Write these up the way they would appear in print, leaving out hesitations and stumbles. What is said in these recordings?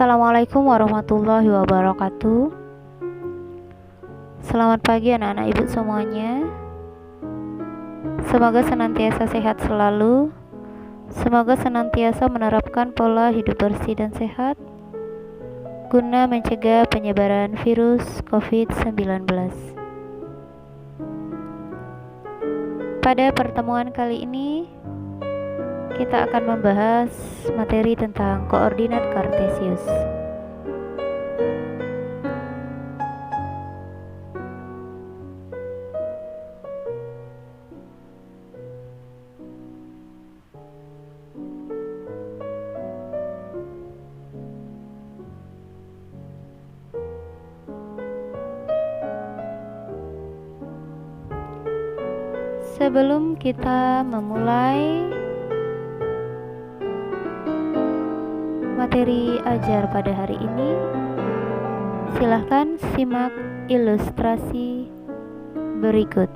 Assalamualaikum warahmatullahi wabarakatuh. Selamat pagi anak-anak ibu semuanya. Semoga senantiasa sehat selalu. Semoga senantiasa menerapkan pola hidup bersih dan sehat guna mencegah penyebaran virus COVID-19. Pada pertemuan kali ini kita akan membahas materi tentang koordinat kartesius. Sebelum kita memulai materi ajar pada hari ini, silahkan simak ilustrasi berikut.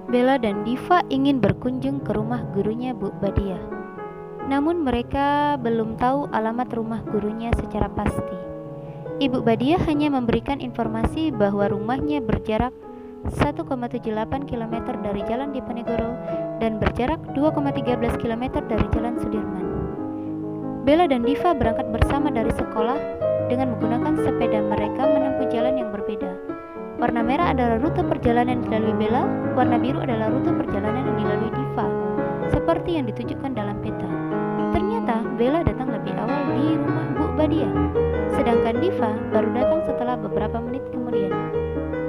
Bella dan Diva ingin berkunjung ke rumah gurunya Bu Badiah. Namun mereka belum tahu alamat rumah gurunya secara pasti. Ibu Badiah hanya memberikan informasi bahwa rumahnya berjarak 1,78 km dari Jalan Diponegoro dan berjarak 2,13 km dari Jalan Sudirman. Bella dan Diva berangkat bersama dari sekolah dengan menggunakan sepeda mereka menempuh jalan yang berbeda. Warna merah adalah rute perjalanan yang dilalui Bella, warna biru adalah rute perjalanan yang dilalui Diva, seperti yang ditunjukkan dalam peta. Ternyata Bella datang lebih awal di rumah Bu Badiah, sedangkan Diva baru datang setelah beberapa menit kemudian.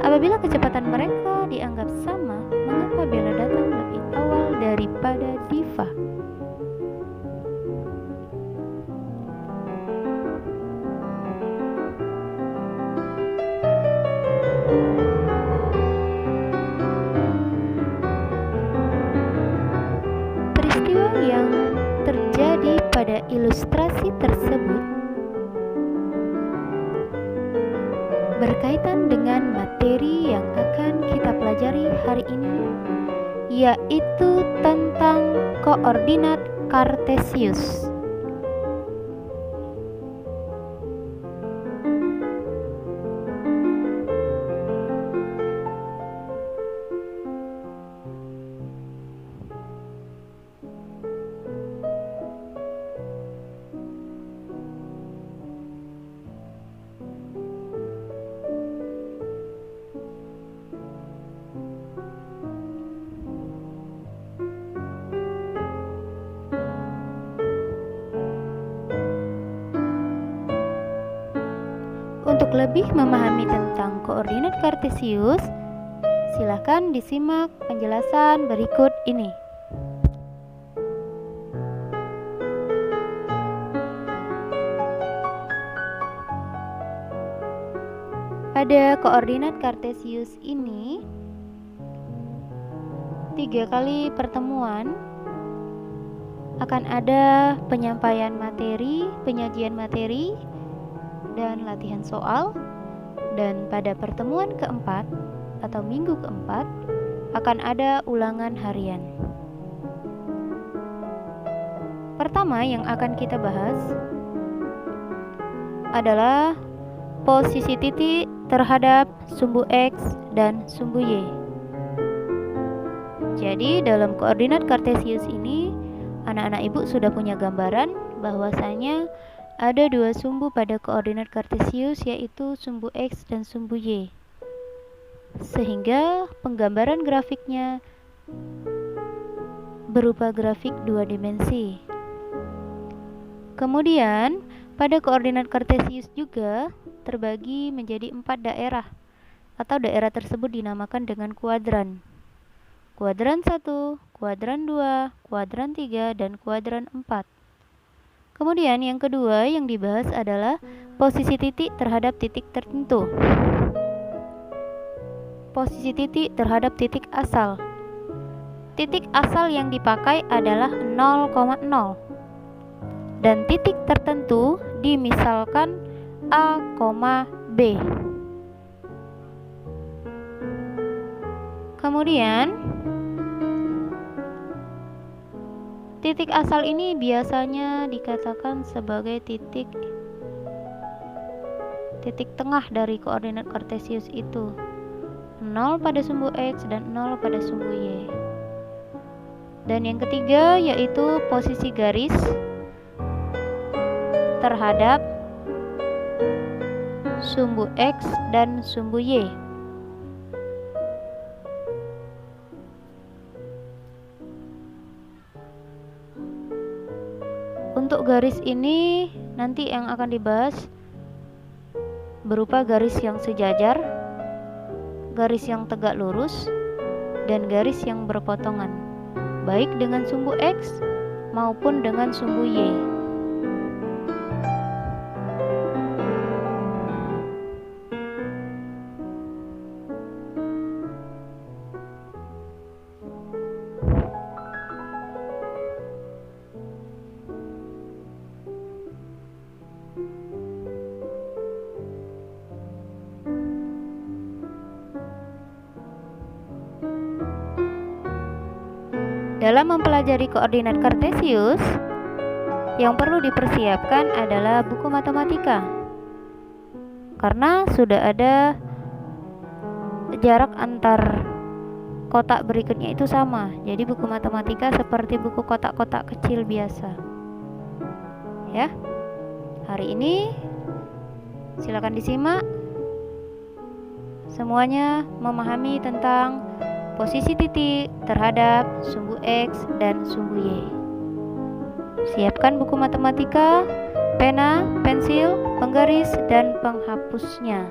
Apabila kecepatan mereka dianggap sama, mengapa Bella datang lebih awal daripada Diva? Peristiwa yang terjadi pada ilustrasi tersebut berkaitan dengan materi yang akan kita pelajari hari ini, yaitu tentang koordinat kartesius. Untuk lebih memahami tentang koordinat kartesius, silakan disimak penjelasan berikut ini. Pada koordinat kartesius ini, 3 kali pertemuan akan ada penyampaian materi, penyajian materi, dan latihan soal. Dan pada pertemuan keempat atau minggu keempat akan ada ulangan harian. Pertama yang akan kita bahas adalah posisi titik terhadap sumbu X dan sumbu Y. Jadi dalam koordinat kartesius ini, anak-anak ibu sudah punya gambaran bahwasanya ada 2 sumbu pada koordinat kartesius, yaitu sumbu X dan sumbu Y. Sehingga penggambaran grafiknya berupa grafik 2 dimensi. Kemudian pada koordinat kartesius juga terbagi menjadi 4 daerah, atau daerah tersebut dinamakan dengan kuadran. Kuadran 1, kuadran 2, kuadran 3, dan kuadran 4. Kemudian yang kedua yang dibahas adalah posisi titik terhadap titik tertentu. Posisi titik terhadap titik asal. Titik asal yang dipakai adalah 0,0 dan titik tertentu dimisalkan A, B. Kemudian titik asal ini biasanya dikatakan sebagai titik tengah dari koordinat kartesius itu, 0 pada sumbu X dan 0 pada sumbu Y. Dan yang ketiga yaitu posisi garis terhadap sumbu X dan sumbu Y. Untuk garis ini nanti yang akan dibahas berupa garis yang sejajar, garis yang tegak lurus, dan garis yang berpotongan, baik dengan sumbu X maupun dengan sumbu Y. Dalam mempelajari koordinat kartesius, yang perlu dipersiapkan adalah buku matematika, karena sudah ada jarak antar kotak berikutnya itu sama. Jadi buku matematika seperti buku kotak-kotak kecil biasa. Ya, hari ini silakan disimak. Semuanya memahami tentang posisi titik terhadap sumbu X dan sumbu Y. Siapkan buku matematika, pena, pensil, penggaris, dan penghapusnya.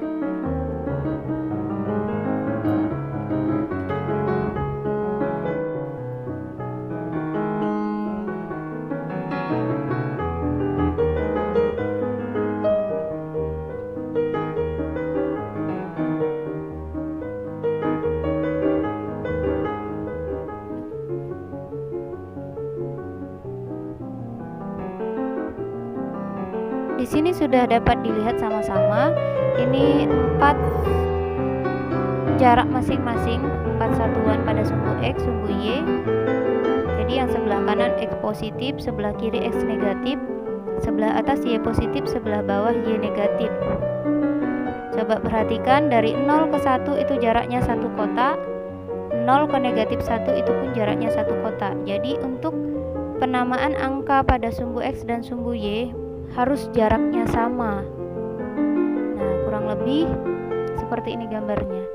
Di sini sudah dapat dilihat sama-sama, ini 4 jarak masing-masing, 4 satuan pada sumbu X, sumbu Y. Jadi yang sebelah kanan X positif, sebelah kiri X negatif, sebelah atas Y positif, sebelah bawah Y negatif. Coba perhatikan, dari 0 ke 1 itu jaraknya 1 kotak, 0 ke negatif 1 itu pun jaraknya 1 kotak. Jadi untuk penamaan angka pada sumbu X dan sumbu Y harus jaraknya sama. Nah, kurang lebih seperti ini gambarnya.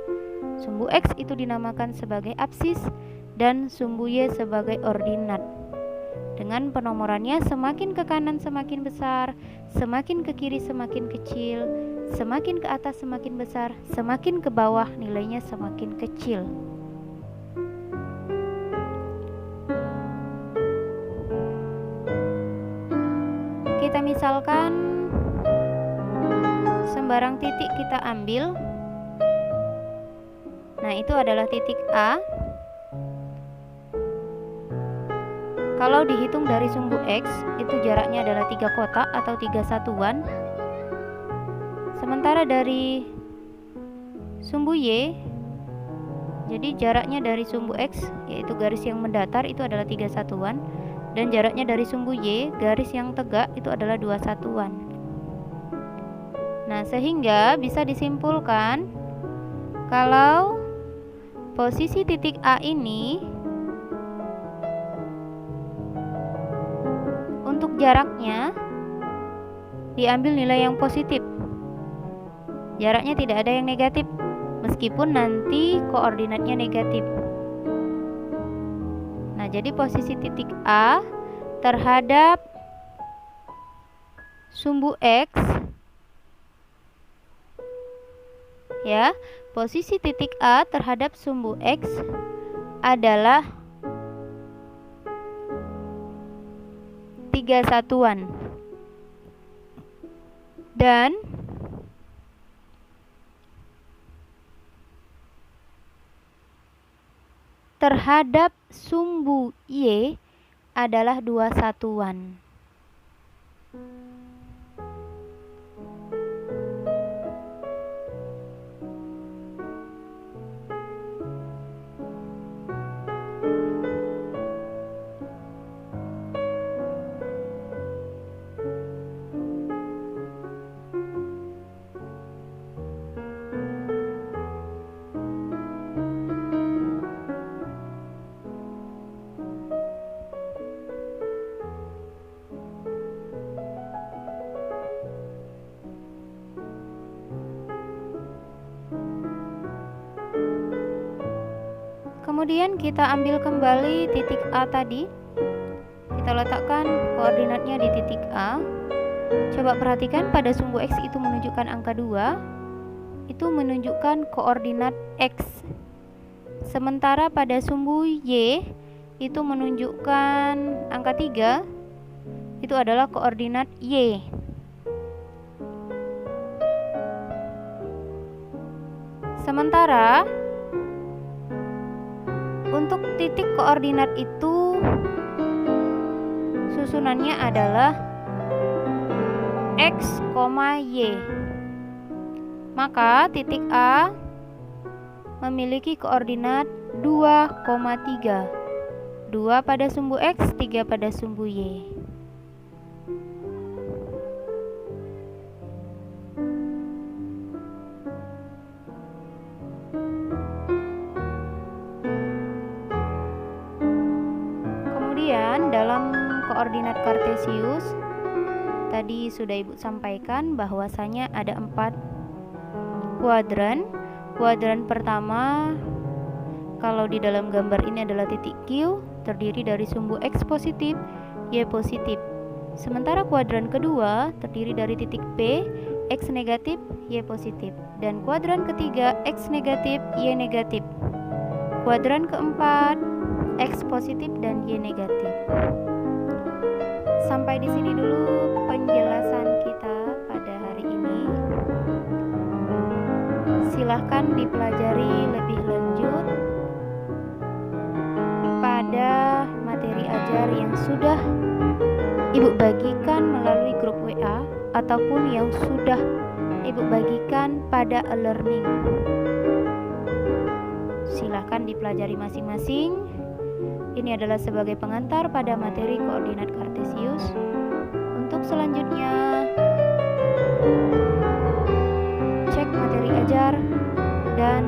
Sumbu X itu dinamakan sebagai absis dan sumbu Y sebagai ordinat. Dengan penomorannya semakin ke kanan semakin besar, semakin ke kiri semakin kecil, semakin ke atas semakin besar, semakin ke bawah nilainya semakin kecil. Kita misalkan sembarang titik kita ambil. Nah, itu adalah titik A. Kalau dihitung dari sumbu X, itu jaraknya adalah 3 kotak atau 3 satuan. Sementara dari sumbu Y, jadi jaraknya dari sumbu X, yaitu garis yang mendatar, itu adalah 3 satuan. Dan jaraknya dari sumbu Y, garis yang tegak, itu adalah 2 satuan. Nah, sehingga bisa disimpulkan kalau posisi titik A ini untuk jaraknya diambil nilai yang positif. Jaraknya tidak ada yang negatif, meskipun nanti koordinatnya negatif. Nah, jadi posisi titik A terhadap sumbu X, ya, posisi titik A terhadap sumbu X adalah 3 satuan. Dan terhadap sumbu Y adalah 2 satuan. Kemudian kita ambil kembali titik A tadi. Kita letakkan koordinatnya di titik A. Coba perhatikan pada sumbu X itu menunjukkan angka 2. Itu menunjukkan koordinat X. Sementara pada sumbu Y itu menunjukkan angka 3. Itu adalah koordinat Y. Sementara untuk titik koordinat itu susunannya adalah X, Y. Maka titik A memiliki koordinat 2,3. 2 pada sumbu X, 3 pada sumbu Y. Kemudian dalam koordinat kartesius tadi sudah Ibu sampaikan bahwasanya ada 4 kuadran. Kuadran pertama kalau di dalam gambar ini adalah titik Q, terdiri dari sumbu X positif, Y positif. Sementara kuadran kedua terdiri dari titik P, X negatif, Y positif. Dan kuadran ketiga X negatif, Y negatif. Kuadran keempat X positif dan Y negatif. Sampai di sini dulu penjelasan kita pada hari ini. Silahkan dipelajari lebih lanjut pada materi ajar yang sudah Ibu bagikan melalui grup WA ataupun yang sudah Ibu bagikan pada e-learning. Silahkan dipelajari masing-masing. Ini adalah sebagai pengantar pada materi koordinat kartesius. Untuk selanjutnya, cek materi ajar dan